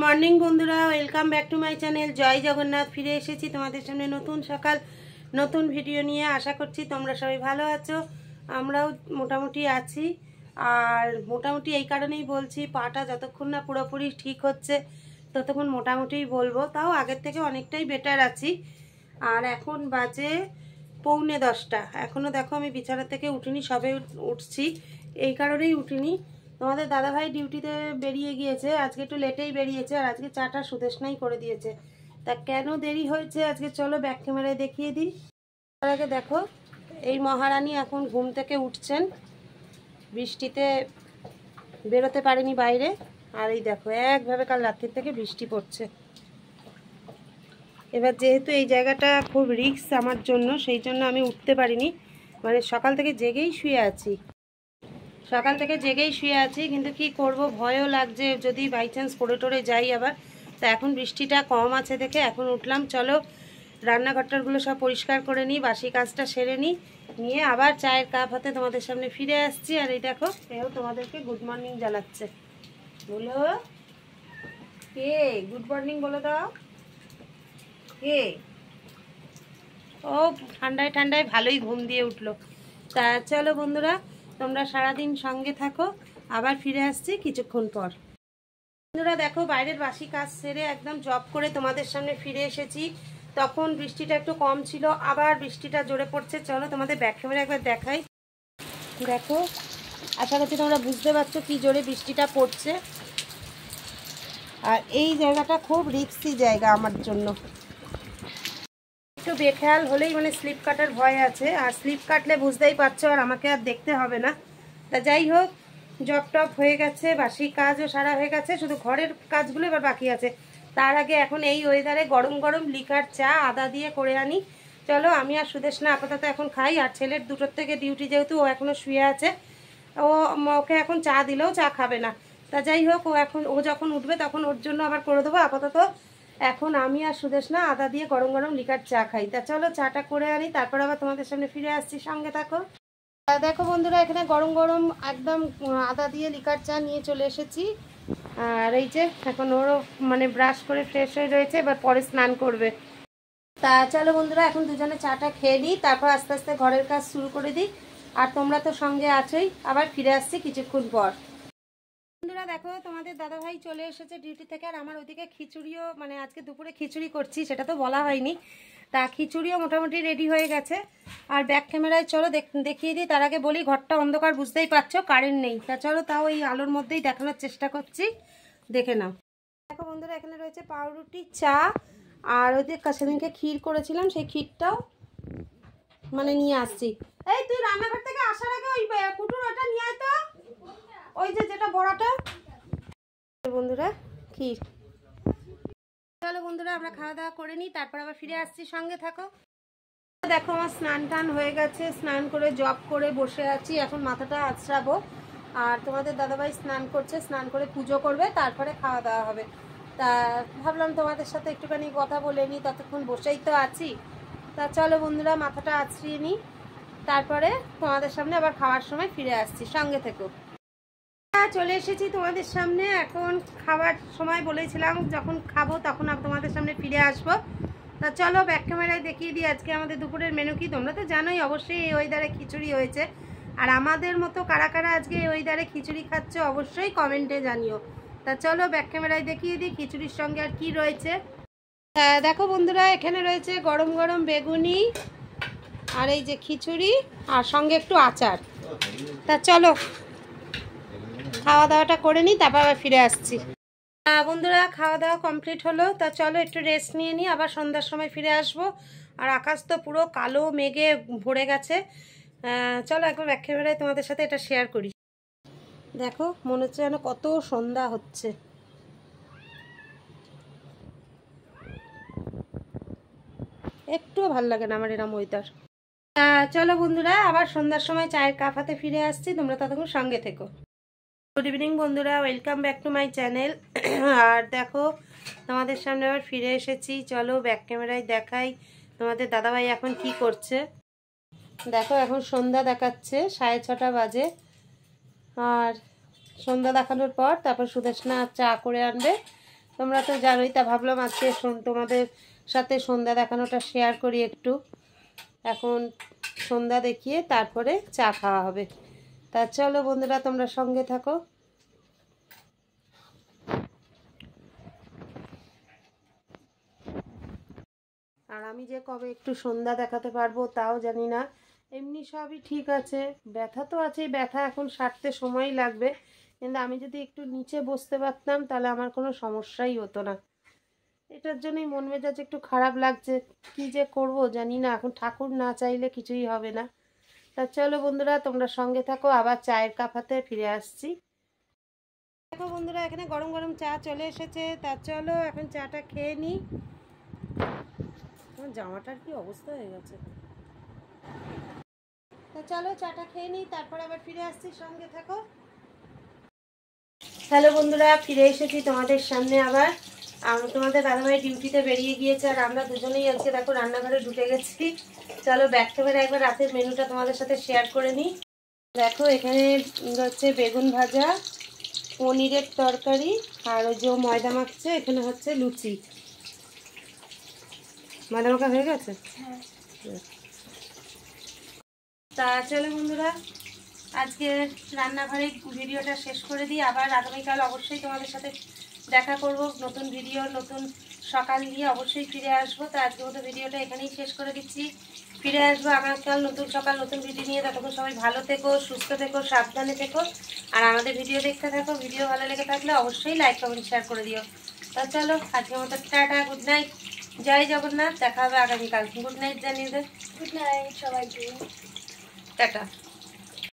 Morning বন্ধুরা, welcome back to my channel জয় জগন্নাথ। ফিরে এসেছি তোমাদের সামনে নতুন সকাল নতুন ভিডিও নিয়ে। আশা করছি তোমরা সবাই ভালো আছো, আমরাও মোটামুটি আছি। আর মোটামুটি এই কারণেই বলছি, পাটা যতক্ষণ না পুরোপুরি ঠিক হচ্ছে ততক্ষণ মোটামুটিই বলবো। তাও আগের থেকে অনেকটাই বেটার আছি। আর এখন বাজে 9:45। এখনও দেখো আমি বিছানা থেকে উঠিনি, সবে উঠছি। এই কারণেই উঠিনি, তোমাদের দাদাভাই ডিউটিতে বেরিয়ে গিয়েছে, আজকে একটু লেটেই বেরিয়েছে। আর আজকে চাটা সুদেশনাই করে দিয়েছে। তা কেন দেরি হয়েছে আজকে চলো ব্যাক ক্যামেরায় দেখিয়ে দিই। তার আগে দেখো, এই মহারানী এখন ঘুম থেকে উঠছেন, বৃষ্টিতে বেরোতে পারেনি বাইরে। আর এই দেখো একভাবে কাল রাত্রির থেকে বৃষ্টি পড়ছে। এবার যেহেতু এই জায়গাটা খুব রিস্ক আমার জন্য, সেই জন্য আমি উঠতে পারিনি। মানে সকাল থেকে জেগেই শুয়ে আছি, কিন্তু কি করব, ভয়ও লাগছে যদি বাই চান্স পড়ে টরে যাই আবার। তা এখন বৃষ্টিটা কম আছে দেখে এখন উঠলাম। চলো রান্নাঘরটারগুলো সব পরিষ্কার করে নিই, বাসি কাজটা সেরে নিয়ে আবার চায়ের কাপ হাতে তোমাদের সামনে ফিরে আসছি। আর এই দেখো, এও তোমাদেরকে গুড মর্নিং জানাচ্ছে। বলো কে গুড মর্নিং বলে দাও, কে? ও ঠান্ডায় ঠান্ডায় ভালোই ঘুম দিয়ে উঠলো। তা চলো বন্ধুরা, তোমরা সারাদিন সঙ্গে থাকো, আবার ফিরে আসছি কিছুক্ষণ পর। বন্ধুরা দেখো, বাইরের বাসি কাজ সেরে একদম জব করে তোমাদের সামনে ফিরে এসেছি। তখন বৃষ্টিটা একটু কম ছিল, আবার বৃষ্টিটা জোরে পড়ছে। চলো তোমাদের ব্যাক ক্যামেরা একবার দেখাই। দেখো, আশা করছি তোমরা বুঝতে পারছো কি জোরে বৃষ্টিটা পড়ছে। আর এই জায়গাটা খুব রিস্কি জায়গা আমার জন্য। একটু বেখেয়াল হলেই মানে স্লিপ কাটার ভয় আছে, আর স্লিপ কাটলে বুঝতেই পারছো আর আমাকে আর দেখতে হবে না। তা যাই হোক, জব টপ হয়ে গেছে, বাসি কাজও সারা হয়ে গেছে, শুধু ঘরের কাজগুলো এবার বাকি আছে। তার আগে এখন এই ওয়েদারে গরম গরম লিকার চা আদা দিয়ে করে আনি। চলো আমি আর সুদেশনা আপাতত এখন খাই। আর ছেলের 2টোর থেকে ডিউটি, যেহেতু ও এখনও শুয়ে আছে, ওকে এখন চা দিলেও চা খাবে না। তা যাই হোক, ও যখন উঠবে তখন ওর জন্য আবার করে দেবো। আপাতত এখন আমি আর সুদেশনা আদা দিয়ে গরম গরম লিকার চা খাই। তা চলো চাটা করে আনি, তারপর আবার তোমাদের সামনে ফিরে আসছি, সঙ্গে থাকো। দেখো বন্ধুরা, এখানে গরম গরম একদম আদা দিয়ে লিকার চা নিয়ে চলে এসেছি। আর এই যে এখন ওরও মানে ব্রাশ করে ফ্রেশ হয়ে রয়েছে, এবার পরে স্নান করবে। তা চলো বন্ধুরা, এখন দুজনে চাটা খেয়ে নিই, তারপর আস্তে আস্তে ঘরের কাজ শুরু করে দিই। আর তোমরা তো সঙ্গে আছোই, আবার ফিরে আসছি কিছুক্ষণ পর। বন্ধুরা দেখো, তোমাদের দাদাভাই চলে এসেছে ডিউটি থেকে। আর আমার ওইদিকে খিচুড়িও, মানে আজকে দুপুরে খিচুড়ি করছি, সেটা তো বলা হয়নি। তা খিচুড়িও মোটামুটি রেডি হয়ে গেছে। আর ব্যাক ক্যামেরায় চলো দেখিয়ে দিই। তার আগে বলি, ঘরটা অন্ধকার, বুঝতেই পারছো কারেন্ট নেই। তা চলো তাও এই আলোর মধ্যেই দেখানোর চেষ্টা করছি, দেখে নাও। দেখো বন্ধুরা, এখানে রয়েছে পাউরুটি, চা, আর ওই যে সেদিনকে ক্ষীর করেছিলাম, সেই ক্ষীরটাও মানে নিয়ে আসছি। এই তুই রান্নাঘর থেকে আসার আগে ওই কুটুর ওটা নিয়ে আয় তো, ওই যে যেটা বড়াটা। বন্ধুরা ক্ষীর। চলো বন্ধুরা, আমরা খাওয়া দাওয়া করে নিই, তারপর আবার ফিরে আসছি, সঙ্গে থাকো। দেখো আমার স্নান টান হয়ে গেছে, স্নান করে জব করে বসে আছি, এখন মাথাটা আঁচড়াবো। আর তোমাদের দাদাভাই স্নান করছে, স্নান করে পুজো করবে, তারপরে খাওয়া দাওয়া হবে। তা ভাবলাম তোমাদের সাথে একটুখানি কথা বলে নিই, ততক্ষণ বসেই তো আছি। তা চলো বন্ধুরা, মাথাটা আঁচড়িয়ে নিই, তারপরে তোমাদের সামনে আবার খাওয়ার সময় ফিরে আসছি, সঙ্গে থেকো। চলে এসেছি তোমাদের সামনে, এখন খাবার সময় বলেছিলাম যখন খাবো তখন তোমাদের সামনে ফিরে আসবো। তা চলো ব্যাক ক্যামেরায় দেখিয়ে দিই আজকে আমাদের দুপুরের মেনু কি। তোমরা তো জানোই অবশ্যই এই ওয়েদারে খিচুড়ি হয়েছে। আর আমাদের মতো কারা কারা আজকে এই ওয়েদারে খিচুড়ি খাচ্ছো অবশ্যই কমেন্টে জানিও। তা চলো ব্যাক ক্যামেরায় দেখিয়ে দিই খিচুড়ির সঙ্গে আর কি রয়েছে। দেখো বন্ধুরা, এখানে রয়েছে গরম গরম বেগুনি, আর এই যে খিচুড়ি, আর সঙ্গে একটু আচার। তা চলো খাওয়া দাওয়াটা করে নিই, তারপর আবার ফিরে আসছি। বন্ধুরা খাওয়া দাওয়া কমপ্লিট হলো। তা চলো একটু রেস্ট নিয়ে নিই, আবার সন্ধ্যার সময় ফিরে আসবো। আর আকাশ তো পুরো কালো মেঘে ভরে গেছে। চলো একবার ব্যাক ক্যামেরায় তোমাদের সাথে এটা শেয়ার করি। দেখো মনে হচ্ছে যেন কত সন্ধ্যা হচ্ছে। একটুও ভাল লাগে না আমার এরম ওয়েদার। চলো বন্ধুরা, আবার সন্ধ্যার সময় চায়ের কাপ হাতে ফিরে আসছি, তোমরা ততক্ষণ সঙ্গে থেকো। গুড ইভিনিং বন্ধুরা, welcome back to my channel. আর দেখো তোমাদের সামনে আবার ফিরে এসেছি। চলো ব্যাক ক্যামেরায় দেখাই তোমাদের দাদাভাই এখন কি করছে। দেখো এখন সন্ধ্যা দেখাচ্ছে, 6:30 বাজে। আর সন্ধ্যা দেখানোর পর তারপর সুদেশনা চা করে আনবে, তোমরা তো জানোই, তা ভাবলাম আজকে তোমাদের সাথে সন্ধ্যা দেখানোটা শেয়ার করি একটু। এখন সন্ধ্যা দেখিয়ে তারপরে চা খাওয়া হবে। তা চলো বন্ধুরা, তোমরা সঙ্গে থাকো। আর আমি যে কবে একটু সন্ধ্যা দেখাতে পারবো তাও জানি না। এমনি সবই ঠিক আছে, ব্যথা তো আছেই, ব্যথা এখন সারতে সময় লাগবে, কিন্তু আমি যদি একটু নিচে বসতে পারতাম তাহলে আমার কোনো সমস্যাই হতো না। এটার জন্যই মন মেজাজ একটু খারাপ লাগছে, কি যে করব জানি না। এখন ঠাকুর না চাইলে কিছুই হবে না। তা চলো বন্ধুরা, তোমরা সঙ্গে থাকো, আবার চায়ের কাপ হাতে ফিরে আসছি। দেখো বন্ধুরা, এখানে গরম গরম চা চলে এসেছে। তা চলো এখন চাটা খেয়ে নিই। আমার জামাটার কি অবস্থা হয়ে গেছে। তা চলো চাটা খেয়ে নিই, তারপর আবার ফিরে আসছি, সঙ্গে থাকো। হ্যালো বন্ধুরা, ফিরে এসেছি তোমাদের সামনে আবার। তোমাদের দাদাভাই ডিউটিতে বেরিয়ে গিয়েছে, আর আমরা দুজনেই আজকে দেখো রান্নাঘরে ঢুকে গেছি। চলো ব্যাক ক্যামেরা একবার রাতের মেনুটা তোমাদের সাথে শেয়ার করে নিই। দেখো এখানে হচ্ছে বেগুন ভাজা, পনিরের তরকারি, আর ওই যে ময়দা মাখছে, এখানে হচ্ছে লুচি। ময়দা মাখা হয়ে গেছে। তা চলো বন্ধুরা, আজকে রান্নাঘরে ভিডিওটা শেষ করে দিই। আবার আগামীকাল অবশ্যই তোমাদের সাথে দেখা করব, নতুন ভিডিও নতুন সকাল নিয়ে অবশ্যই ফিরে আসবো। তো আজকে মতো ভিডিওটা এখানেই শেষ করে দিচ্ছি। ফিরে আসবো আগামীকাল নতুন সকাল নতুন ভিডিও নিয়ে। ততক্ষণ সবাই ভালো থেকো, সুস্থ থেকো, সাবধানে থেকো, আর আমাদের ভিডিও দেখতে থাকো। ভিডিও ভালো লেগে থাকলে অবশ্যই লাইক কমেন্ট শেয়ার করে দিও। তো চলো আজকের মতো টাটা, গুড নাইট, জয় জগন্নাথ। দেখা হবে আগামীকাল। গুড নাইট জানিয়ে দে। গুড নাইট সবাইকে, টাটা।